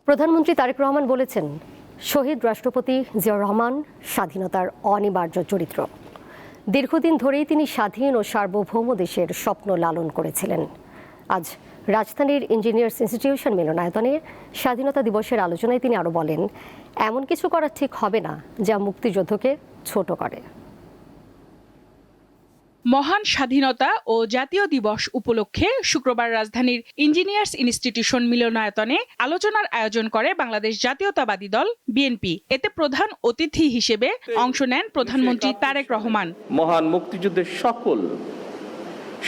প্রধানমন্ত্রী তারেক রহমান বলেছেন, শহীদ রাষ্ট্রপতি জিয়াউর রহমান স্বাধীনতার অনিবার্য চরিত্র। দীর্ঘদিন ধরেই তিনি স্বাধীন ও সার্বভৌম দেশের স্বপ্ন লালন করেছিলেন। আজ রাজধানীর ইঞ্জিনিয়ার্স ইনস্টিটিউশন মিলনায়তনে স্বাধীনতা দিবসের আলোচনায় তিনি আরও বলেন, এমন কিছু করা ঠিক হবে না যা মুক্তিযুদ্ধকে ছোট করে। মহান স্বাধীনতা ও জাতীয় দিবস উপলক্ষে শুক্রবার রাজধানীর ইঞ্জিনিয়ার্স ইনস্টিটিউশন মিলনায়তনে আলোচনার আয়োজন করে বাংলাদেশ জাতীয়তাবাদী দল বিএনপি। এতে প্রধান অতিথি হিসেবে অংশ নেন প্রধানমন্ত্রী তারেক রহমান। মহান মুক্তিযুদ্ধের সকল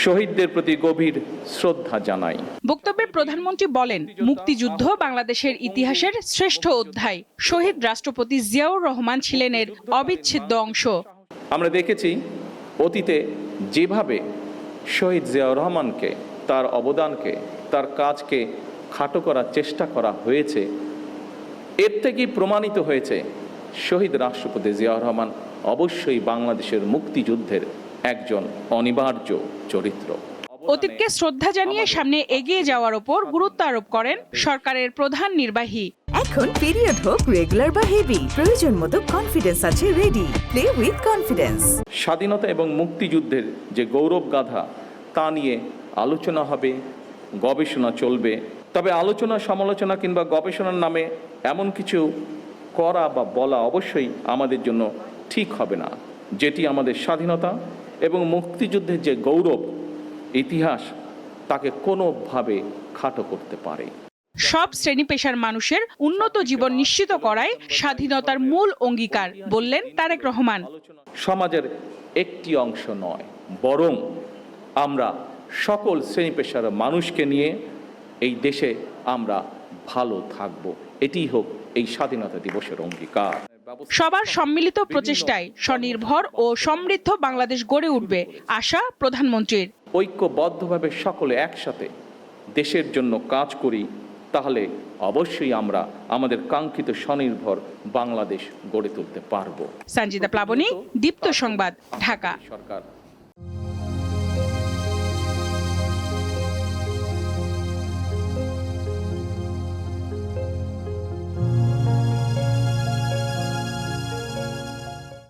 শহীদদের প্রতি গভীর শ্রদ্ধা জানাই। বক্তব্যে প্রধানমন্ত্রী বলেন, মুক্তিযুদ্ধ বাংলাদেশের ইতিহাসের শ্রেষ্ঠ অধ্যায়। শহীদ রাষ্ট্রপতি জিয়াউর রহমান ছিলেন এর অবিচ্ছেদ্য অংশ। আমরা দেখেছি অতীতে যেভাবে শহীদ জিয়াউর রহমানকে, তার অবদানকে, তার কাজকে খাটো করার চেষ্টা করা হয়েছে, এর থেকেই প্রমাণিত হয়েছে শহীদ রাষ্ট্রপতি জিয়াউর রহমান অবশ্যই বাংলাদেশের মুক্তিযুদ্ধের একজন অনিবার্য চরিত্র। অতীতকে শ্রদ্ধা জানিয়ে সামনে এগিয়ে যাওয়ার ওপর গুরুত্ব আরোপ করেন সরকারের প্রধান নির্বাহী। এখন পিরিয়ড হোক রেগুলার বা হেভি, প্রয়োজন মতো কনফিডেন্স আছে রেডি। Play with confidence. স্বাধীনতা এবং মুক্তিযুদ্ধের যে গৌরব গাথা, তা নিয়ে আলোচনা হবে, গবেষণা চলবে। তবে আলোচনা, সমালোচনা কিংবা গবেষণার নামে এমন কিছু করা বা বলা অবশ্যই আমাদের জন্য ঠিক হবে না, যেটি আমাদের স্বাধীনতা এবং মুক্তিযুদ্ধের যে গৌরব ইতিহাস, তাকে কোনোভাবে খাটো করতে পারে। সব শ্রেণী পেশার মানুষের উন্নত জীবন নিশ্চিত করাই স্বাধীনতার মূল অঙ্গীকার বললেন তারেক রহমান। সমাজের একটি অংশ নয়, বরং আমরা সকল শ্রেণী পেশার মানুষকে নিয়ে এই দেশে আমরা ভালো থাকব। এটিই হোক এই স্বাধীনতা দিবসের অঙ্গীকার। সবার সম্মিলিত প্রচেষ্টায় স্বনির্ভর ও সমৃদ্ধ বাংলাদেশ গড়ে উঠবে আশা প্রধানমন্ত্রীর। ঐক্যবদ্ধভাবে সকলে একসাথে দেশের জন্য কাজ করি, তাহলে অবশ্যই আমরা আমাদের কাঙ্ক্ষিত স্বনির্ভর বাংলাদেশ গড়ে তুলতে পারব। সঞ্জিতা প্লাবনী, দীপ্ত সংবাদ, ঢাকা। সরকার